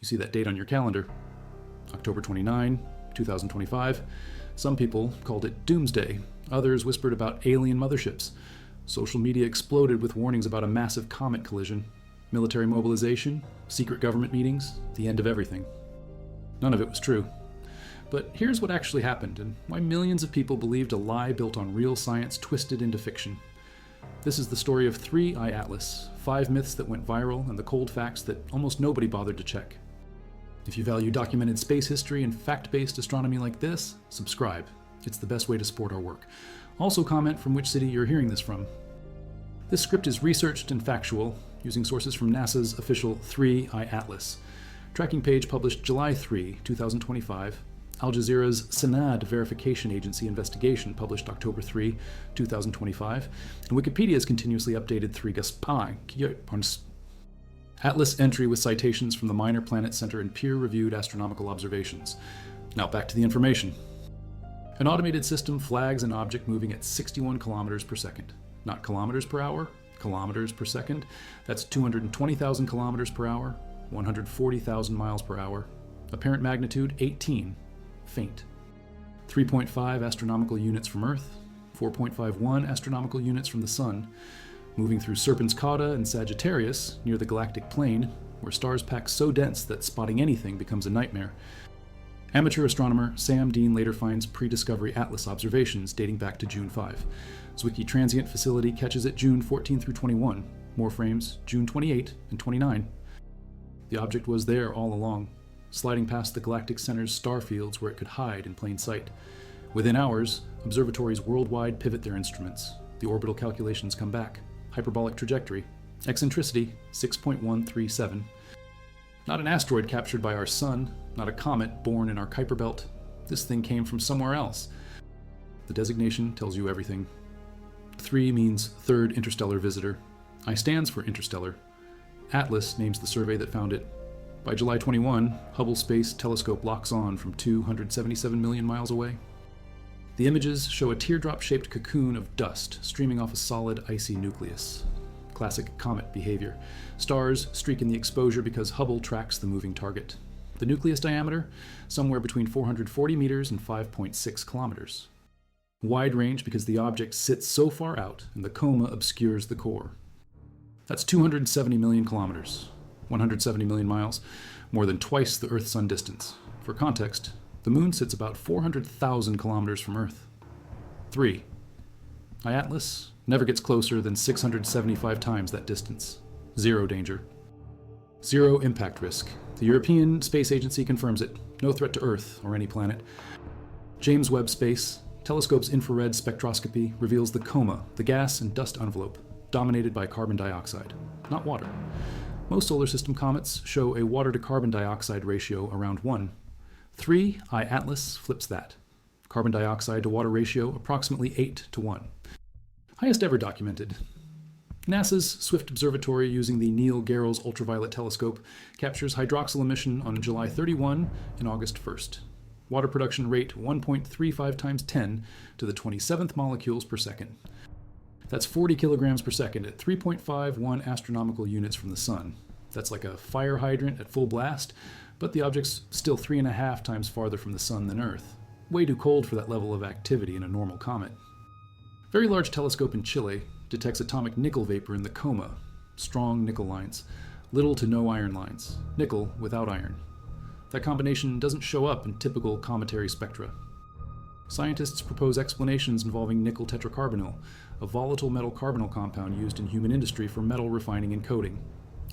You see that date on your calendar. October 29, 2025. Some people called it doomsday. Others whispered about alien motherships. Social media exploded with warnings about a massive comet collision. Military mobilization, secret government meetings, the end of everything. None of it was true. But here's what actually happened, and why millions of people believed a lie built on real science twisted into fiction. This is the story of 3I Atlas, 5 myths that went viral, and the cold facts that almost nobody bothered to check. If you value documented space history and fact-based astronomy like this, subscribe. It's the best way to support our work. Also comment from which city you're hearing this from. This script is researched and factual, using sources from NASA's official 3I Atlas. Tracking page published July 3, 2025. Al Jazeera's Sanad Verification Agency investigation published October 3, 2025. And Wikipedia's continuously updated 3GASPI. Atlas entry with citations from the Minor Planet Center and peer-reviewed astronomical observations. Now back to the information. An automated system flags an object moving at 61 kilometers per second. Not kilometers per hour, kilometers per second. That's 220,000 kilometers per hour, 140,000 miles per hour. Apparent magnitude 18. Faint. 3.5 astronomical units from Earth, 4.51 astronomical units from the Sun, moving through Serpens Cauda and Sagittarius near the galactic plane, where stars pack so dense that spotting anything becomes a nightmare. Amateur astronomer Sam Dean later finds pre-discovery Atlas observations dating back to June 5. Zwicky Transient Facility catches it June 14 through 21. More frames June 28 and 29. The object was there all along, sliding past the galactic center's star fields where it could hide in plain sight. Within hours, observatories worldwide pivot their instruments. The orbital calculations come back. Hyperbolic trajectory. Eccentricity 6.137. Not an asteroid captured by our sun, not a comet born in our Kuiper belt. This thing came from somewhere else. The designation tells you everything. 3 means third interstellar visitor. I stands for interstellar. Atlas names the survey that found it. By July 21, Hubble Space Telescope locks on from 277 million miles away. The images show a teardrop-shaped cocoon of dust streaming off a solid, icy nucleus. Classic comet behavior. Stars streak in the exposure because Hubble tracks the moving target. The nucleus diameter? Somewhere between 440 meters and 5.6 kilometers. Wide range because the object sits so far out and the coma obscures the core. That's 270 million kilometers. 170 million miles, more than twice the Earth-Sun distance. For context, the Moon sits about 400,000 kilometers from Earth. 3. Atlas never gets closer than 675 times that distance. Zero danger. Zero impact risk. The European Space Agency confirms it. No threat to Earth or any planet. James Webb Space Telescope's infrared spectroscopy reveals the coma, the gas and dust envelope, dominated by carbon dioxide, not water. Most solar system comets show a water to carbon dioxide ratio around 1. 3I Atlas flips that. Carbon dioxide to water ratio approximately 8 to 1. Highest ever documented. NASA's Swift Observatory using the Neil Gehrels Ultraviolet Telescope captures hydroxyl emission on July 31 and August 1st. Water production rate 1.35 times 10 to the 27th molecules per second. That's 40 kilograms per second at 3.51 astronomical units from the Sun. That's like a fire hydrant at full blast, but the object's still 3.5 times farther from the Sun than Earth. Way too cold for that level of activity in a normal comet. Very Large Telescope in Chile detects atomic nickel vapor in the coma. Strong nickel lines. Little to no iron lines. Nickel without iron. That combination doesn't show up in typical cometary spectra. Scientists propose explanations involving nickel tetracarbonyl, a volatile metal carbonyl compound used in human industry for metal refining and coating.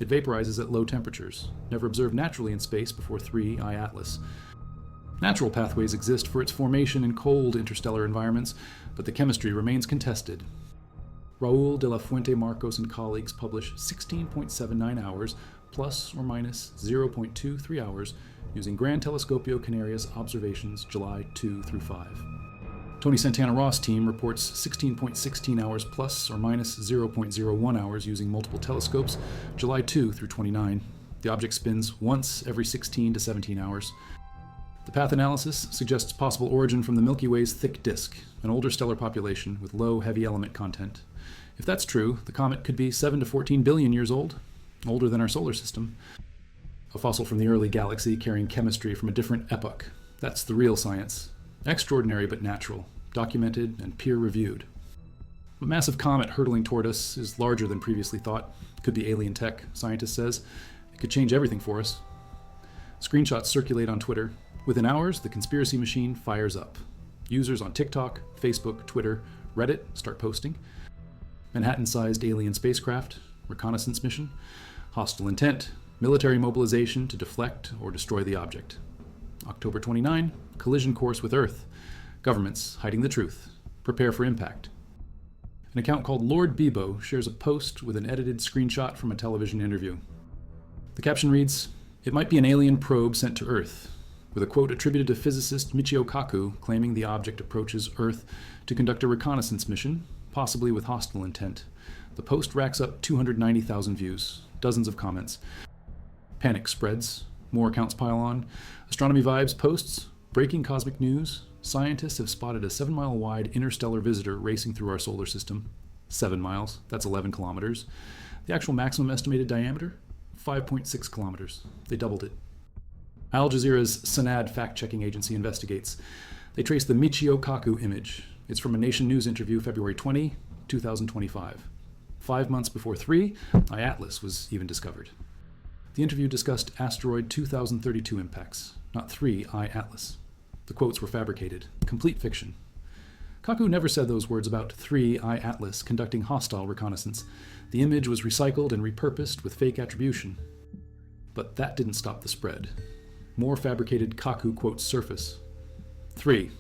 It vaporizes at low temperatures, never observed naturally in space before 3I Atlas. Natural pathways exist for its formation in cold interstellar environments, but the chemistry remains contested. Raúl de la Fuente Marcos and colleagues publish 16.79 hours plus or minus 0.23 hours using Gran Telescopio Canarias observations July 2 through 5. Tony Santana Ross' team reports 16.16 hours plus or minus 0.01 hours using multiple telescopes July 2 through 29. The object spins once every 16 to 17 hours. The path analysis suggests possible origin from the Milky Way's thick disk, an older stellar population with low heavy element content. If that's true, the comet could be 7 to 14 billion years old, older than our solar system. A fossil from the early galaxy carrying chemistry from a different epoch. That's the real science. Extraordinary but natural, documented and peer-reviewed. A massive comet hurtling toward us is larger than previously thought. Could be alien tech, scientist says. It could change everything for us. Screenshots circulate on Twitter. Within hours, the conspiracy machine fires up. Users on TikTok, Facebook, Twitter, Reddit start posting. Manhattan-sized alien spacecraft, reconnaissance mission, hostile intent, military mobilization to deflect or destroy the object. October 29, collision course with Earth. Governments hiding the truth. Prepare for impact. An account called Lord Bebo shares a post with an edited screenshot from a television interview. The caption reads, "It might be an alien probe sent to Earth," with a quote attributed to physicist Michio Kaku claiming the object approaches Earth to conduct a reconnaissance mission, possibly with hostile intent. The post racks up 290,000 views, dozens of comments. Panic spreads, more accounts pile on. Astronomy Vibes posts, breaking cosmic news, scientists have spotted a 7-mile wide interstellar visitor racing through our solar system. 7 miles, that's 11 kilometers. The actual maximum estimated diameter? 5.6 kilometers. They doubled it. Al Jazeera's Sanad fact-checking agency investigates. They trace the Michio Kaku image. It's from a Nation News interview February 20, 2025. 5 months before 3, I-Atlas was even discovered. The interview discussed asteroid 2032 impacts, not 3 I-Atlas. The quotes were fabricated, complete fiction. Kaku never said those words about 3 I-Atlas conducting hostile reconnaissance. The image was recycled and repurposed with fake attribution. But that didn't stop the spread. More fabricated Kaku quotes surface. 3.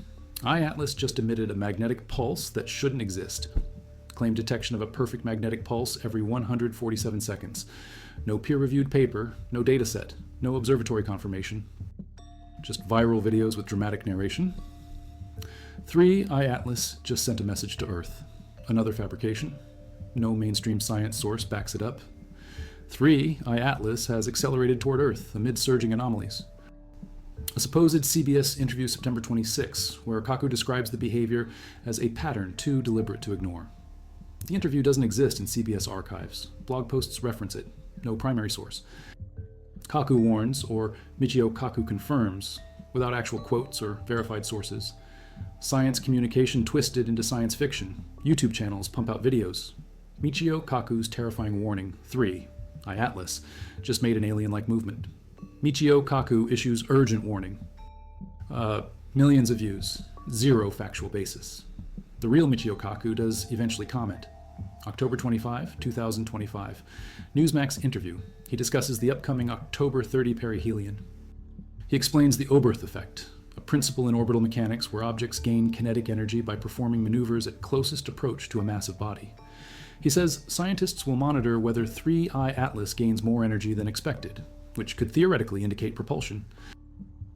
I-Atlas just emitted a magnetic pulse that shouldn't exist. Claimed detection of a perfect magnetic pulse every 147 seconds. No peer-reviewed paper, no dataset, no observatory confirmation. Just viral videos with dramatic narration. 3. I-Atlas just sent a message to Earth. Another fabrication. No mainstream science source backs it up. 3. I-Atlas has accelerated toward Earth amid surging anomalies. A supposed CBS interview September 26, where Kaku describes the behavior as a pattern too deliberate to ignore. The interview doesn't exist in CBS archives. Blog posts reference it. No primary source. Kaku warns, or Michio Kaku confirms, without actual quotes or verified sources. Science communication twisted into science fiction. YouTube channels pump out videos. Michio Kaku's terrifying warning, 3. I-Atlas just made an alien-like movement. Michio Kaku issues urgent warning. Millions of views. Zero factual basis. The real Michio Kaku does eventually comment. October 25, 2025. Newsmax interview. He discusses the upcoming October 30 perihelion. He explains the Oberth effect, a principle in orbital mechanics where objects gain kinetic energy by performing maneuvers at closest approach to a massive body. He says scientists will monitor whether 3 I-Atlas gains more energy than expected, which could theoretically indicate propulsion.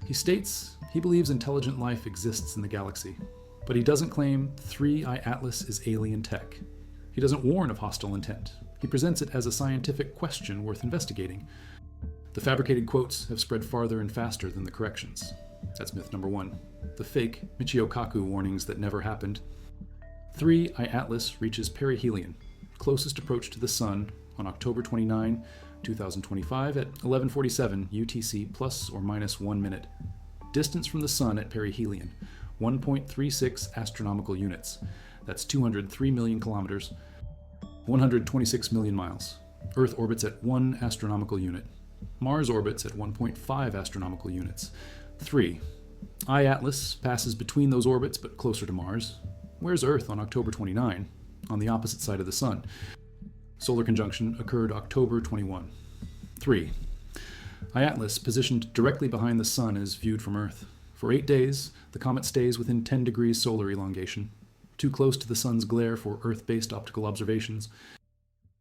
He states he believes intelligent life exists in the galaxy, but he doesn't claim 3 I-Atlas is alien tech. He doesn't warn of hostile intent. He presents it as a scientific question worth investigating. The fabricated quotes have spread farther and faster than the corrections. That's myth number 1. The fake Michio Kaku warnings that never happened. 3 I-Atlas reaches perihelion, closest approach to the Sun, on October 29, 2025 at 11:47 UTC plus or minus 1 minute. Distance from the Sun at perihelion, 1.36 astronomical units. That's 203 million kilometers, 126 million miles. Earth orbits at 1 astronomical unit. Mars orbits at 1.5 astronomical units. 3. I-Atlas passes between those orbits but closer to Mars. Where's Earth on October 29? On the opposite side of the Sun. Solar conjunction occurred October 21. 3. I-Atlas positioned directly behind the Sun is viewed from Earth. For 8 days, the comet stays within 10 degrees solar elongation, too close to the Sun's glare for Earth-based optical observations.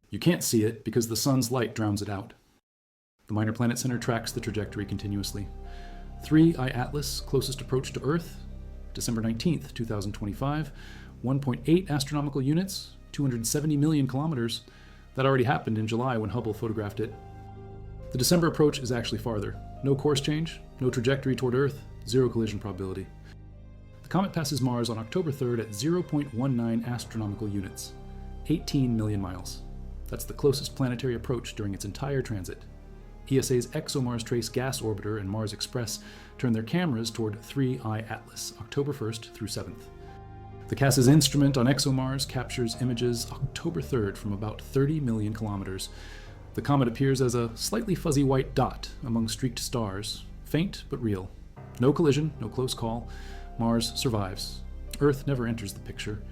You can't see it because the Sun's light drowns it out. The Minor Planet Center tracks the trajectory continuously. 3 I-Atlas closest approach to Earth, December 19th, 2025, 1.8 astronomical units, 270 million kilometers. That already happened in July when Hubble photographed it. The December approach is actually farther. No course change, no trajectory toward Earth, 0 collision probability. The comet passes Mars on October 3rd at 0.19 astronomical units, 18 million miles. That's the closest planetary approach during its entire transit. ESA's ExoMars Trace gas orbiter and Mars Express turn their cameras toward 3I Atlas, October 1st through 7th. The CAS's instrument on ExoMars captures images October 3rd from about 30 million kilometers. The comet appears as a slightly fuzzy white dot among streaked stars, faint but real. No collision, no close call. Mars survives. Earth never enters the picture.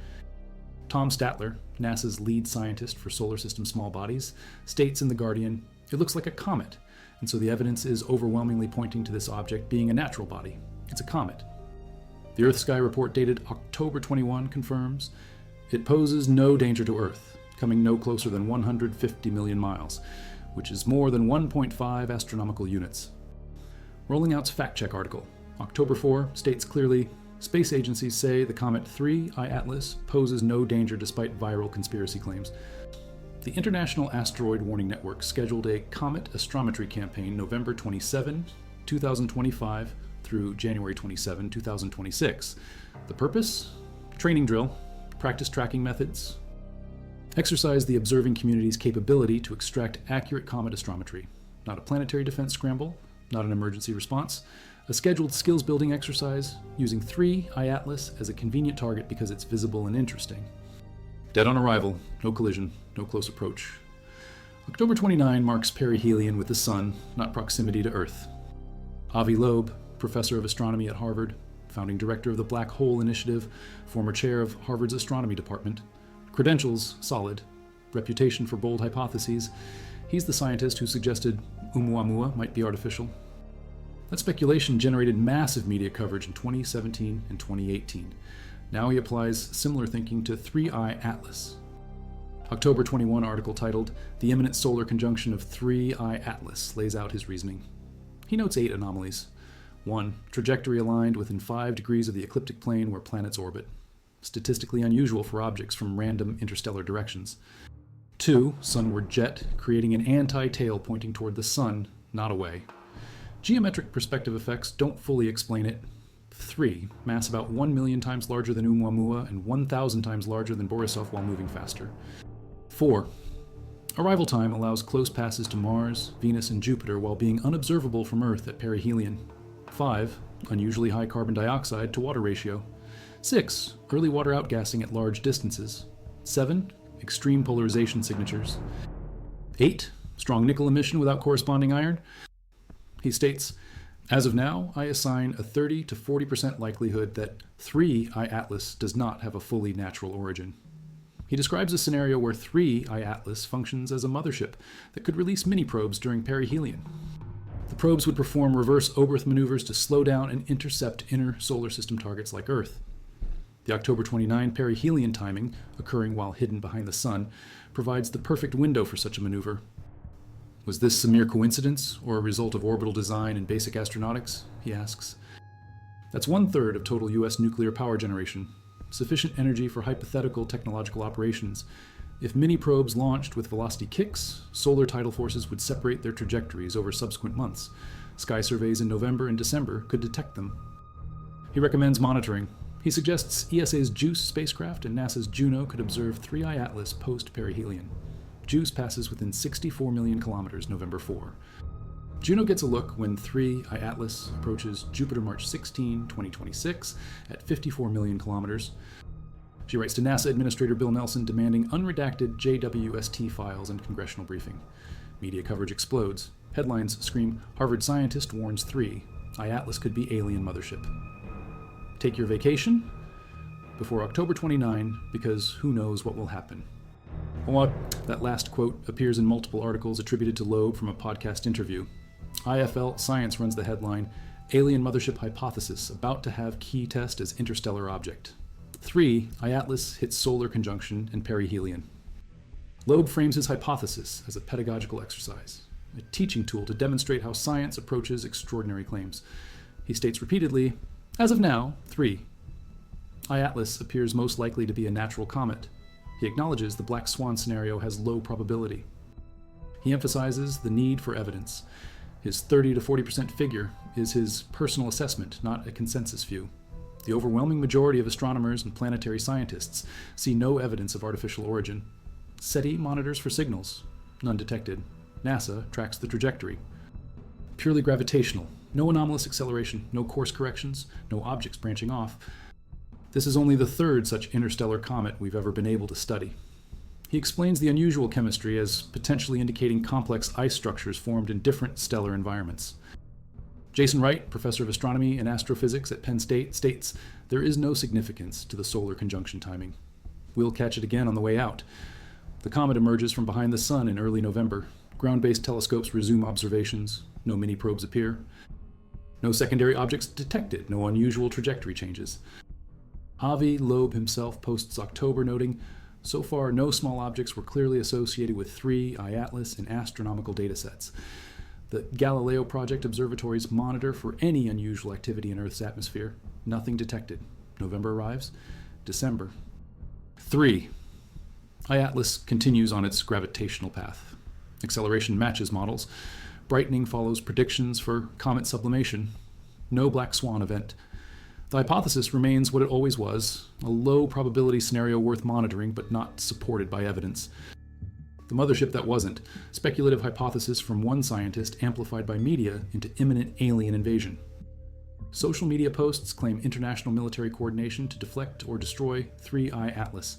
Tom Statler, NASA's lead scientist for solar system small bodies, states in The Guardian, "It looks like a comet, and so the evidence is overwhelmingly pointing to this object being a natural body. It's a comet." The Earth Sky report dated October 21 confirms, "It poses no danger to Earth, coming no closer than 150 million miles, which is more than 1.5 astronomical units." Rolling Out's fact check article, October 4, states clearly, "Space agencies say the comet 3I Atlas poses no danger despite viral conspiracy claims." The International Asteroid Warning Network scheduled a comet astrometry campaign November 27, 2025 through January 27, 2026. The purpose? Training drill, practice tracking methods, exercise the observing community's capability to extract accurate comet astrometry. Not a planetary defense scramble, not an emergency response, a scheduled skills-building exercise using 3I Atlas as a convenient target because it's visible and interesting. Dead on arrival, no collision, no close approach. October 29 marks perihelion with the Sun, not proximity to Earth. Avi Loeb, professor of astronomy at Harvard, founding director of the Black Hole Initiative, former chair of Harvard's astronomy department. Credentials, solid. Reputation for bold hypotheses. He's the scientist who suggested Oumuamua might be artificial. That speculation generated massive media coverage in 2017 and 2018. Now he applies similar thinking to 3I Atlas. October 21 article titled, "The Imminent Solar Conjunction of 3I Atlas" lays out his reasoning. He notes 8 anomalies. 1. Trajectory aligned within 5 degrees of the ecliptic plane where planets orbit. Statistically unusual for objects from random interstellar directions. 2. Sunward jet, creating an anti-tail pointing toward the Sun, not away. Geometric perspective effects don't fully explain it. 3. Mass about 1 million times larger than Oumuamua and 1,000 times larger than Borisov while moving faster. 4. Arrival time allows close passes to Mars, Venus, and Jupiter while being unobservable from Earth at perihelion. 5. Unusually high carbon dioxide to water ratio. 6. Early water outgassing at large distances. 7. Extreme polarization signatures. 8. Strong nickel emission without corresponding iron. He states, "As of now, I assign a 30 to 40% likelihood that 3I Atlas does not have a fully natural origin." He describes a scenario where 3I Atlas functions as a mothership that could release mini-probes during perihelion. The probes would perform reverse Oberth maneuvers to slow down and intercept inner solar system targets like Earth. The October 29 perihelion timing, occurring while hidden behind the Sun, provides the perfect window for such a maneuver. Was this a mere coincidence, or a result of orbital design and basic astronautics? He asks. That's 1/3 of total US nuclear power generation, sufficient energy for hypothetical technological operations. If mini-probes launched with velocity kicks, solar tidal forces would separate their trajectories over subsequent months. Sky surveys in November and December could detect them. He recommends monitoring. He suggests ESA's JUICE spacecraft and NASA's Juno could observe 3I Atlas post-perihelion. JUICE passes within 64 million kilometers November 4. Juno gets a look when 3I Atlas approaches Jupiter March 16, 2026 at 54 million kilometers. She writes to NASA Administrator Bill Nelson demanding unredacted JWST files and congressional briefing. Media coverage explodes. Headlines scream, "Harvard scientist warns 3I Atlas could be alien mothership." Take your vacation before October 29, because who knows what will happen. That last quote appears in multiple articles attributed to Loeb from a podcast interview. IFL Science runs the headline, "Alien Mothership Hypothesis About to Have Key Test as Interstellar Object." 3I Atlas hits solar conjunction and perihelion. Loeb frames his hypothesis as a pedagogical exercise, a teaching tool to demonstrate how science approaches extraordinary claims. He states repeatedly, "As of now, 3I Atlas appears most likely to be a natural comet." He acknowledges the black swan scenario has low probability. He emphasizes the need for evidence. His 30 to 40% figure is his personal assessment, not a consensus view. The overwhelming majority of astronomers and planetary scientists see no evidence of artificial origin. SETI monitors for signals, none detected. NASA tracks the trajectory, purely gravitational, no anomalous acceleration, no course corrections, no objects branching off. This is only the third such interstellar comet we've ever been able to study. He explains the unusual chemistry as potentially indicating complex ice structures formed in different stellar environments. Jason Wright, professor of astronomy and astrophysics at Penn State, states there is no significance to the solar conjunction timing. We'll catch it again on the way out. The comet emerges from behind the sun in early November. Ground-based telescopes resume observations. No mini-probes appear. No secondary objects detected. No unusual trajectory changes. Avi Loeb himself posts October, noting, so far no small objects were clearly associated with 3I Atlas in astronomical datasets. The Galileo Project observatories monitor for any unusual activity in Earth's atmosphere. Nothing detected. November arrives. December. 3. I Atlas continues on its gravitational path. Acceleration matches models. Brightening follows predictions for comet sublimation. No black swan event. The hypothesis remains what it always was, a low probability scenario worth monitoring but not supported by evidence. The mothership that wasn't, speculative hypothesis from one scientist amplified by media into imminent alien invasion. Social media posts claim international military coordination to deflect or destroy 3I Atlas.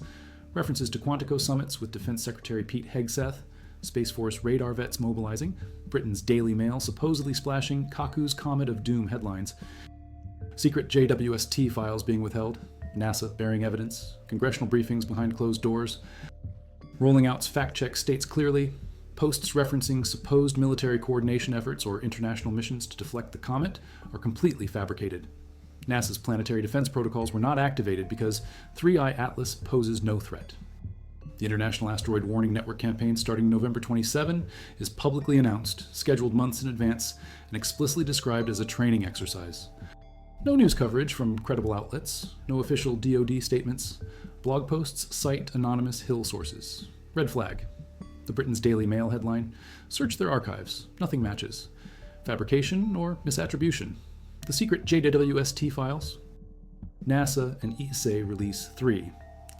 References to Quantico summits with Defense Secretary Pete Hegseth, Space Force radar vets mobilizing, Britain's Daily Mail supposedly splashing Kaku's Comet of Doom headlines, secret JWST files being withheld, NASA bearing evidence, congressional briefings behind closed doors. Rolling Out's fact check states clearly, posts referencing supposed military coordination efforts or international missions to deflect the comet are completely fabricated. NASA's planetary defense protocols were not activated because 3I Atlas poses no threat. The International Asteroid Warning Network campaign, starting November 27, is publicly announced, scheduled months in advance, and explicitly described as a training exercise. No news coverage from credible outlets, no official DoD statements. Blog posts cite anonymous Hill sources. Red flag. The Britain's Daily Mail headline, search their archives, nothing matches. Fabrication or misattribution. The secret JWST files. NASA and ESA release 3.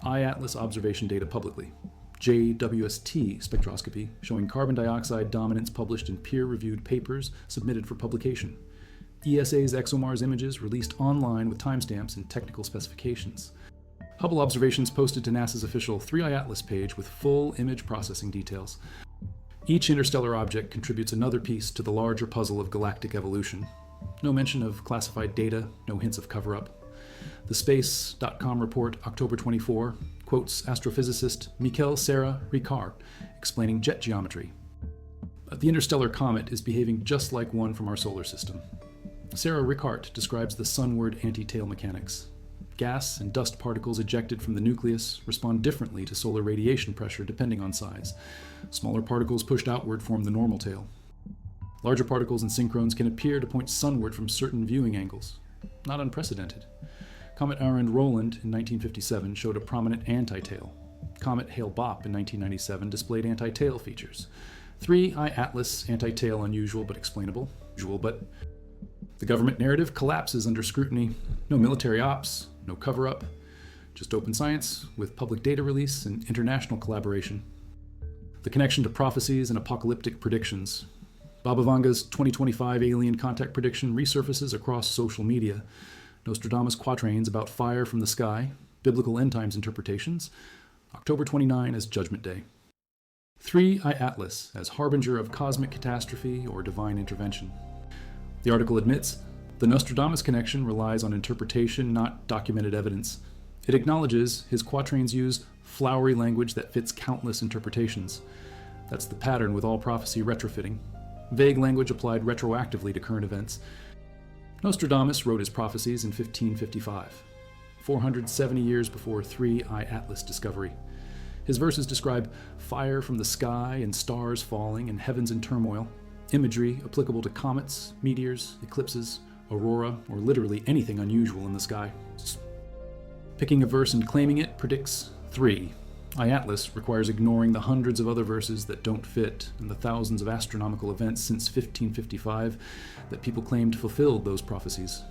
I-Atlas observation data publicly. JWST spectroscopy showing carbon dioxide dominance published in peer-reviewed papers submitted for publication. ESA's ExoMars images released online with timestamps and technical specifications. Hubble observations posted to NASA's official 3I Atlas page with full image processing details. Each interstellar object contributes another piece to the larger puzzle of galactic evolution. No mention of classified data, no hints of cover-up. The Space.com report, October 24, quotes astrophysicist Michael Serra Ricard, explaining jet geometry. The interstellar comet is behaving just like one from our solar system. Serra Ricard describes the sunward anti-tail mechanics. Gas and dust particles ejected from the nucleus respond differently to solar radiation pressure depending on size. Smaller particles pushed outward form the normal tail. Larger particles and synchrones can appear to point sunward from certain viewing angles. Not unprecedented. Comet Arend-Roland in 1957 showed a prominent anti-tail. Comet Hale-Bopp in 1997 displayed anti-tail features. 3I Atlas anti-tail unusual but explainable. Usual but the government narrative collapses under scrutiny. No military ops, no cover-up, just open science with public data release and international collaboration. The connection to prophecies and apocalyptic predictions. Baba Vanga's 2025 alien contact prediction resurfaces across social media. Nostradamus quatrains about fire from the sky, biblical end times interpretations. October 29 as Judgment Day. 3I Atlas as harbinger of cosmic catastrophe or divine intervention. The article admits the Nostradamus connection relies on interpretation, not documented evidence. It acknowledges his quatrains use flowery language that fits countless interpretations. That's the pattern with all prophecy retrofitting. Vague language applied retroactively to current events. Nostradamus wrote his prophecies in 1555, 470 years before 3I Atlas discovery. His verses describe fire from the sky and stars falling and heavens in turmoil, imagery applicable to comets, meteors, eclipses, aurora, or literally anything unusual in the sky. Picking a verse and claiming it predicts 3. I-Atlas requires ignoring the hundreds of other verses that don't fit and the thousands of astronomical events since 1555 that people claimed fulfilled those prophecies.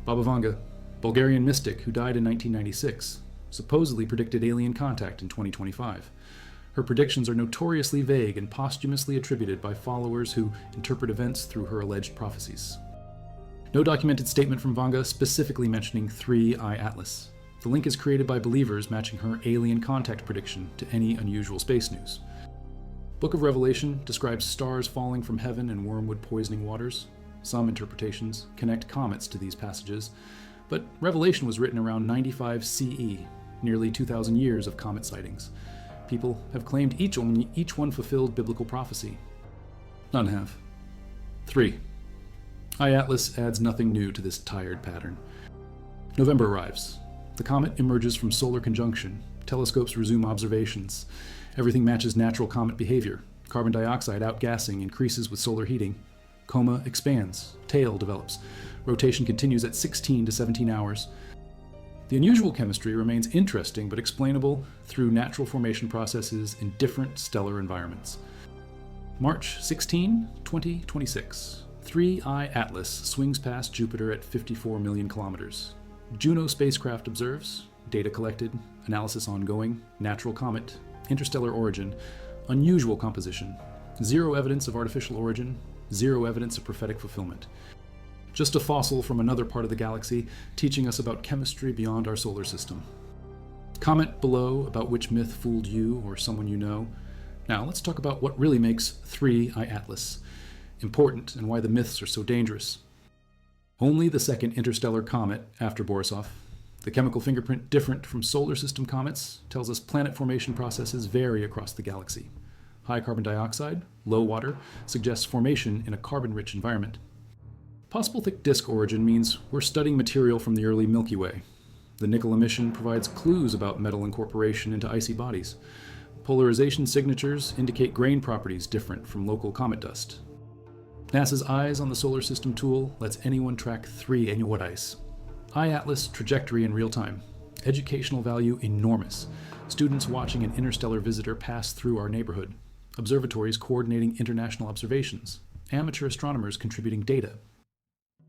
Baba Vanga, Bulgarian mystic who died in 1996, supposedly predicted alien contact in 2025. Her predictions are notoriously vague and posthumously attributed by followers who interpret events through her alleged prophecies. No documented statement from Vanga specifically mentioning 3I Atlas. The link is created by believers matching her alien contact prediction to any unusual space news. Book of Revelation describes stars falling from heaven and wormwood poisoning waters. Some interpretations connect comets to these passages, but Revelation was written around 95 CE, nearly 2,000 years of comet sightings. People have claimed each one fulfilled biblical prophecy. None have. 3. I Atlas adds nothing new to this tired pattern. November arrives. The comet emerges from solar conjunction. Telescopes resume observations. Everything matches natural comet behavior. Carbon dioxide outgassing increases with solar heating. Coma expands. Tail develops. Rotation continues at 16 to 17 hours. The unusual chemistry remains interesting but explainable through natural formation processes in different stellar environments. March 16, 2026. 3I Atlas swings past Jupiter at 54 million kilometers. Juno spacecraft observes. Data collected. Analysis ongoing. Natural comet. Interstellar origin. Unusual composition. Zero evidence of artificial origin. Zero evidence of prophetic fulfillment. Just a fossil from another part of the galaxy, teaching us about chemistry beyond our solar system. Comment below about which myth fooled you or someone you know. Now let's talk about what really makes 3I Atlas important and why the myths are so dangerous. Only the second interstellar comet after Borisov. The chemical fingerprint different from solar system comets tells us planet formation processes vary across the galaxy. High carbon dioxide, low water, suggests formation in a carbon-rich environment. Possible thick disk origin means we're studying material from the early Milky Way. The nickel emission provides clues about metal incorporation into icy bodies. Polarization signatures indicate grain properties different from local comet dust. NASA's Eyes on the Solar System tool lets anyone track 3 annual ice. I-Atlas trajectory in real time. Educational value enormous. Students watching an interstellar visitor pass through our neighborhood. Observatories coordinating international observations. Amateur astronomers contributing data.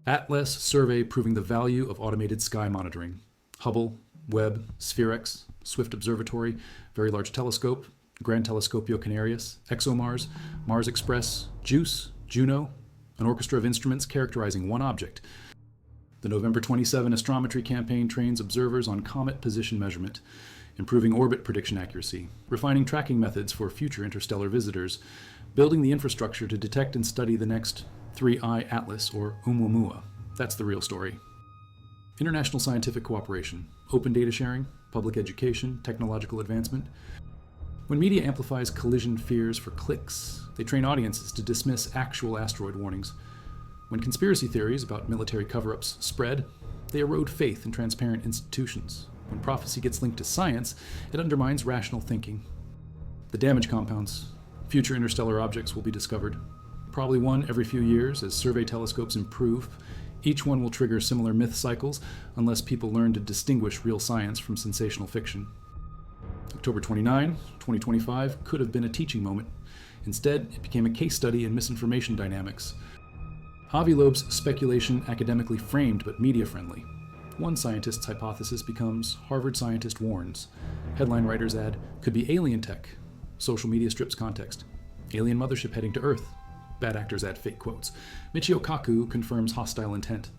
Atlas survey proving the value of automated sky monitoring. Hubble, Webb, Spherex, Swift Observatory, Very Large Telescope, Gran Telescopio Canarias, ExoMars, Mars Express, JUICE, Juno, an orchestra of instruments characterizing one object. The November 27 astrometry campaign trains observers on comet position measurement, improving orbit prediction accuracy, refining tracking methods for future interstellar visitors, building the infrastructure to detect and study the next 3I Atlas, or Oumuamua. That's the real story. International scientific cooperation, open data sharing, public education, technological advancement. When media amplifies collision fears for clicks, they train audiences to dismiss actual asteroid warnings. When conspiracy theories about military cover-ups spread, they erode faith in transparent institutions. When prophecy gets linked to science, it undermines rational thinking. The damage compounds. Future interstellar objects will be discovered. Probably one every few years as survey telescopes improve. Each one will trigger similar myth cycles unless people learn to distinguish real science from sensational fiction. October 29, 2025 could have been a teaching moment. Instead, it became a case study in misinformation dynamics. Avi Loeb's speculation academically framed but media-friendly. One scientist's hypothesis becomes Harvard scientist warns. Headline writers add, could be alien tech. Social media strips context. Alien mothership heading to Earth. Bad actors add fake quotes. Michio Kaku confirms hostile intent.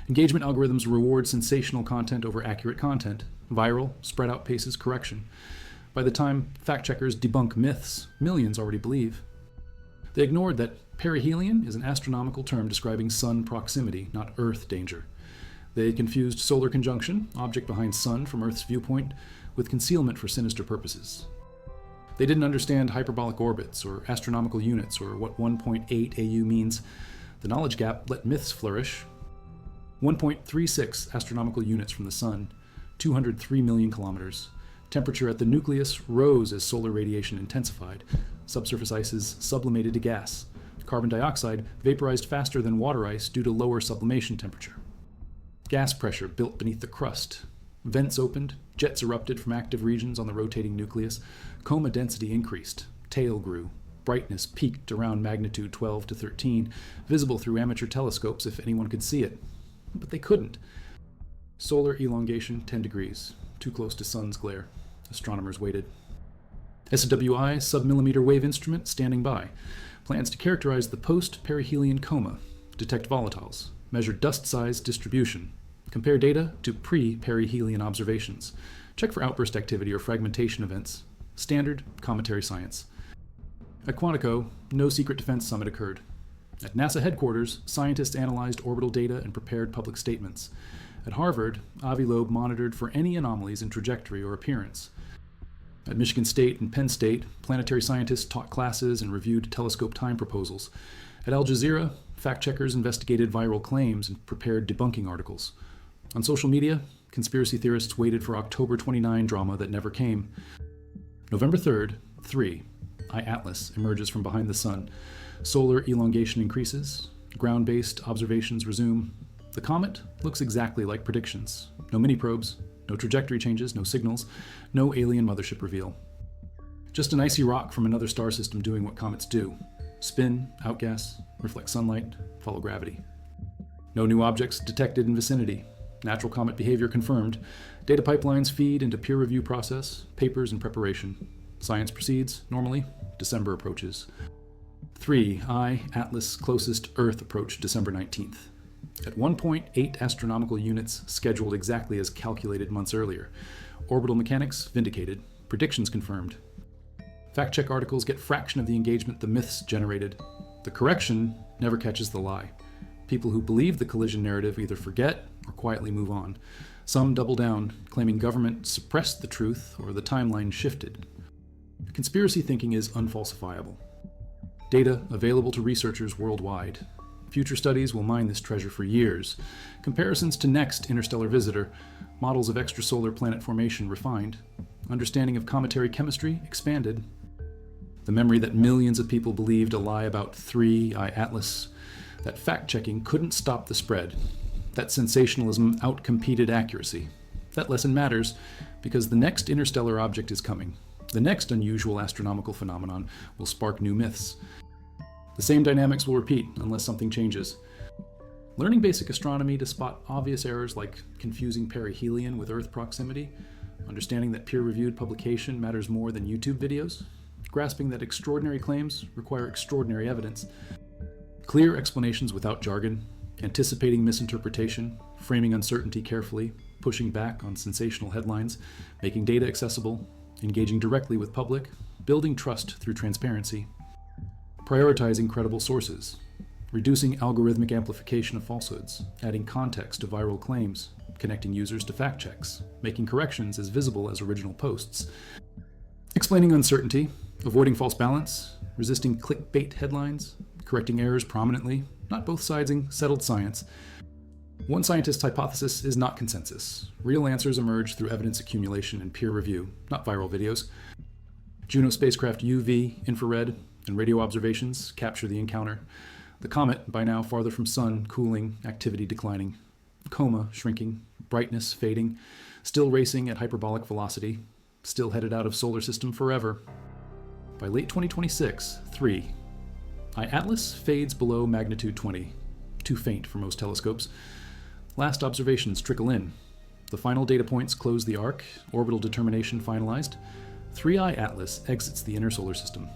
Engagement algorithms reward sensational content over accurate content. Viral, spread out paces correction. By the time fact-checkers debunk myths, millions already believe. They ignored that perihelion is an astronomical term describing sun proximity, not Earth danger. They confused solar conjunction, object behind sun from Earth's viewpoint, with concealment for sinister purposes. They didn't understand hyperbolic orbits or astronomical units or what 1.8 AU means. The knowledge gap let myths flourish. 1.36 astronomical units from the sun, 203 million kilometers. Temperature at the nucleus rose as solar radiation intensified. Subsurface ices sublimated to gas. Carbon dioxide vaporized faster than water ice due to lower sublimation temperature. Gas pressure built beneath the crust. Vents opened, jets erupted from active regions on the rotating nucleus. Coma density increased. Tail grew. Brightness peaked around magnitude 12 to 13, visible through amateur telescopes if anyone could see it. But they couldn't. Solar elongation 10 degrees, too close to sun's glare. Astronomers waited. SWI submillimeter wave instrument standing by. Plans to characterize the post-perihelion coma, detect volatiles, measure dust size distribution, compare data to pre-perihelion observations, check for outburst activity or fragmentation events. Standard cometary science. At Quantico, no secret defense summit occurred. At NASA headquarters, scientists analyzed orbital data and prepared public statements. At Harvard, Avi Loeb monitored for any anomalies in trajectory or appearance. At Michigan State and Penn State, planetary scientists taught classes and reviewed telescope time proposals. At Al Jazeera, fact-checkers investigated viral claims and prepared debunking articles. On social media, conspiracy theorists waited for October 29 drama that never came. November 3rd, 3. I-Atlas emerges from behind the sun. Solar elongation increases. Ground-based observations resume. The comet looks exactly like predictions. No mini-probes, no trajectory changes, no signals, no alien mothership reveal. Just an icy rock from another star system doing what comets do. Spin, outgas, reflect sunlight, follow gravity. No new objects detected in vicinity. Natural comet behavior confirmed. Data pipelines feed into peer review process, papers in preparation. Science proceeds normally. December approaches. 3. I-Atlas closest Earth approach December 19th. At 1.8 astronomical units scheduled exactly as calculated months earlier. Orbital mechanics vindicated. Predictions confirmed. Fact-check articles get fraction of the engagement the myths generated. The correction never catches the lie. People who believe the collision narrative either forget or quietly move on. Some double down, claiming government suppressed the truth or the timeline shifted. Conspiracy thinking is unfalsifiable. Data available to researchers worldwide. Future studies will mine this treasure for years. Comparisons to next interstellar visitor, models of extrasolar planet formation refined, understanding of cometary chemistry expanded. The memory that millions of people believed a lie about 3 I-Atlas, that fact-checking couldn't stop the spread, that sensationalism outcompeted accuracy. That lesson matters because the next interstellar object is coming. The next unusual astronomical phenomenon will spark new myths. The same dynamics will repeat unless something changes. Learning basic astronomy to spot obvious errors like confusing perihelion with Earth proximity, understanding that peer-reviewed publication matters more than YouTube videos, grasping that extraordinary claims require extraordinary evidence, clear explanations without jargon, anticipating misinterpretation, framing uncertainty carefully, pushing back on sensational headlines, making data accessible, engaging directly with public, building trust through transparency, prioritizing credible sources, reducing algorithmic amplification of falsehoods, adding context to viral claims, connecting users to fact checks, making corrections as visible as original posts, explaining uncertainty, avoiding false balance, resisting clickbait headlines, correcting errors prominently, not both siding settled science. One scientist's hypothesis is not consensus. Real answers emerge through evidence accumulation and peer review, not viral videos. Juno spacecraft UV, infrared, and radio observations capture the encounter. The comet, by now farther from sun, cooling, activity declining. Coma shrinking, brightness fading, still racing at hyperbolic velocity, still headed out of solar system forever. By late 2026, 3. I-Atlas fades below magnitude 20, too faint for most telescopes. Last observations trickle in. The final data points close the arc, orbital determination finalized. 3 I-Atlas exits the inner solar system.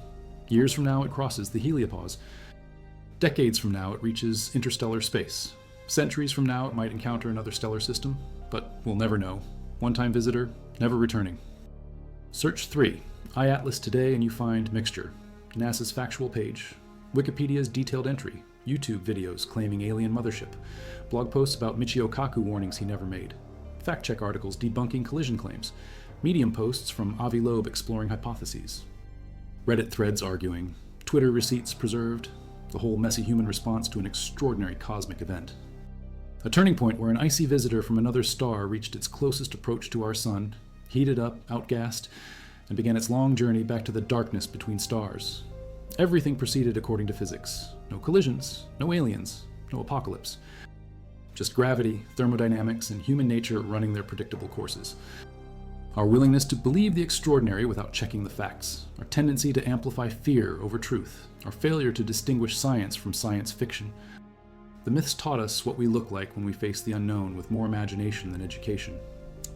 Years from now, it crosses the heliopause. Decades from now, it reaches interstellar space. Centuries from now, it might encounter another stellar system, but we'll never know. One-time visitor, never returning. Search 3. I-Atlas today and you find mixture. NASA's factual page. Wikipedia's detailed entry. YouTube videos claiming alien mothership. Blog posts about Michio Kaku warnings he never made. Fact-check articles debunking collision claims. Medium posts from Avi Loeb exploring hypotheses. Reddit threads arguing. Twitter receipts preserved. The whole messy human response to an extraordinary cosmic event. A turning point where an icy visitor from another star reached its closest approach to our sun, heated up, outgassed, and began its long journey back to the darkness between stars. Everything proceeded according to physics. No collisions, no aliens, no apocalypse. Just gravity, thermodynamics, and human nature running their predictable courses. Our willingness to believe the extraordinary without checking the facts, our tendency to amplify fear over truth, our failure to distinguish science from science fiction. The myths taught us what we look like when we face the unknown with more imagination than education.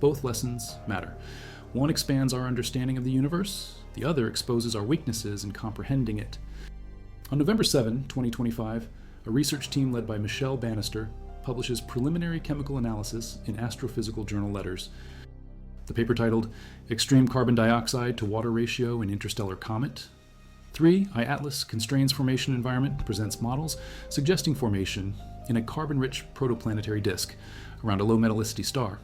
Both lessons matter. One expands our understanding of the universe, The other exposes our weaknesses in comprehending it. On November 7, 2025, a research team led by Michelle Bannister publishes preliminary chemical analysis in Astrophysical Journal Letters. The paper titled Extreme Carbon Dioxide to Water Ratio in Interstellar Comet. 3. I-Atlas Constrains Formation Environment presents models suggesting formation in a carbon-rich protoplanetary disk around a low metallicity star.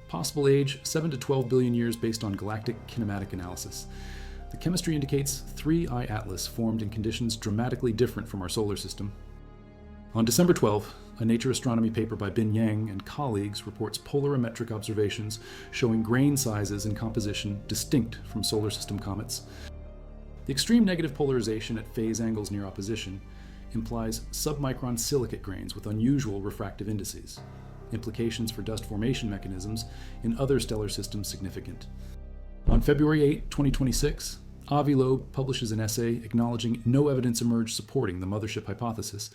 Possible age 7 to 12 billion years based on galactic kinematic analysis. The chemistry indicates 3 I-Atlas formed in conditions dramatically different from our solar system. On December 12, a Nature Astronomy paper by Bin Yang and colleagues reports polarimetric observations showing grain sizes and composition distinct from solar system comets. The extreme negative polarization at phase angles near opposition implies submicron silicate grains with unusual refractive indices. Implications for dust formation mechanisms in other stellar systems significant. On February 8, 2026, Avi Loeb publishes an essay acknowledging no evidence emerged supporting the mothership hypothesis.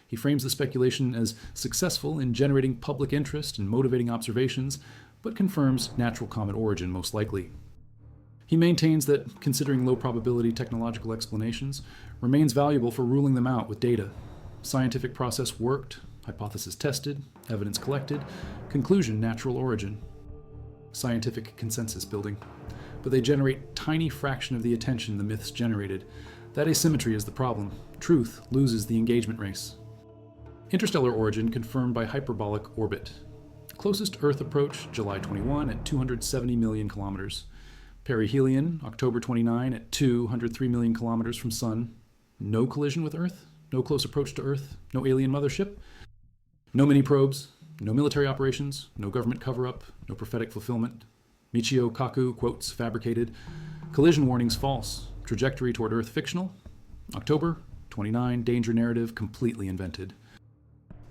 He frames the speculation as successful in generating public interest and motivating observations, but confirms natural comet origin most likely. He maintains that considering low probability technological explanations remains valuable for ruling them out with data. Scientific process worked, hypothesis tested, evidence collected, conclusion natural origin. Scientific consensus building. But they generate tiny fraction of the attention the myths generated. That asymmetry is the problem. Truth loses the engagement race. Interstellar origin confirmed by hyperbolic orbit. Closest Earth approach, July 21 at 270 million kilometers. Perihelion, October 29 at 203 million kilometers from Sun. No collision with Earth, no close approach to Earth, no alien mothership, no mini probes, no military operations, no government cover-up, no prophetic fulfillment. Michio Kaku quotes fabricated. Collision warnings false. Trajectory toward Earth fictional. October 29 danger narrative completely invented.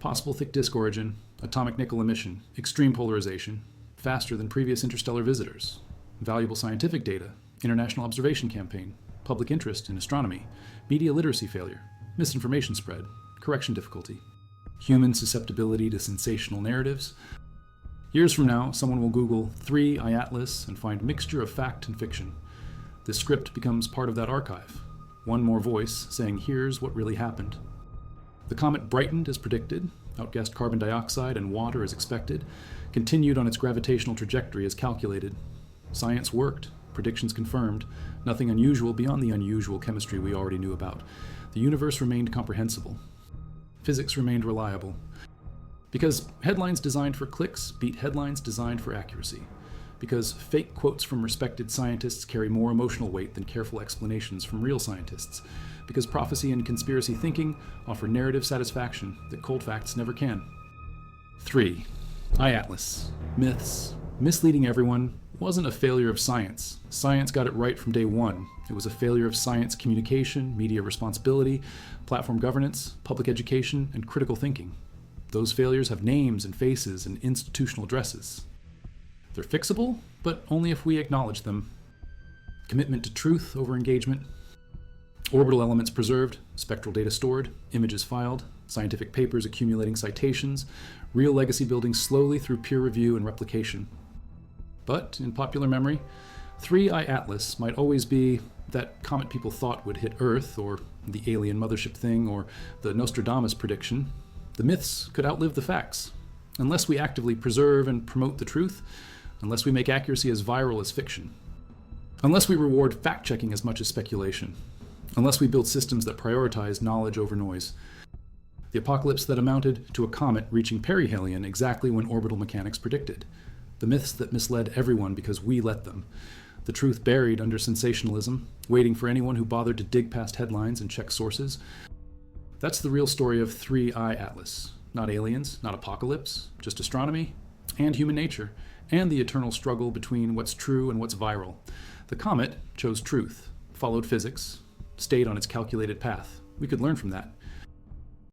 Possible thick disk origin, atomic nickel emission, extreme polarization, faster than previous interstellar visitors. Valuable scientific data, international observation campaign, public interest in astronomy, media literacy failure, misinformation spread, correction difficulty, human susceptibility to sensational narratives. Years from now, someone will Google 3 I-Atlas and find mixture of fact and fiction. This script becomes part of that archive. One more voice saying, here's what really happened. The comet brightened as predicted, outgassed carbon dioxide and water as expected, continued on its gravitational trajectory as calculated. Science worked, predictions confirmed, nothing unusual beyond the unusual chemistry we already knew about. The universe remained comprehensible. Physics remained reliable. Because headlines designed for clicks beat headlines designed for accuracy. Because fake quotes from respected scientists carry more emotional weight than careful explanations from real scientists. Because prophecy and conspiracy thinking offer narrative satisfaction that cold facts never can. 3. I-Atlas. Myths. Misleading everyone wasn't a failure of science. Science got it right from day one. It was a failure of science communication, media responsibility, platform governance, public education, and critical thinking. Those failures have names and faces and institutional addresses. They're fixable, but only if we acknowledge them. Commitment to truth over engagement. Orbital elements preserved, spectral data stored, images filed, scientific papers accumulating citations, real legacy building slowly through peer review and replication. But, in popular memory, 3 I-Atlas might always be that comet people thought would hit Earth, or the alien mothership thing, or the Nostradamus prediction. The myths could outlive the facts. Unless we actively preserve and promote the truth, unless we make accuracy as viral as fiction, unless we reward fact-checking as much as speculation, unless we build systems that prioritize knowledge over noise. The apocalypse that amounted to a comet reaching perihelion exactly when orbital mechanics predicted. The myths that misled everyone because we let them. The truth buried under sensationalism, waiting for anyone who bothered to dig past headlines and check sources. That's the real story of 3 I-Atlas. Not aliens, not apocalypse, just astronomy and human nature, and the eternal struggle between what's true and what's viral. The comet chose truth, followed physics, stayed on its calculated path. We could learn from that.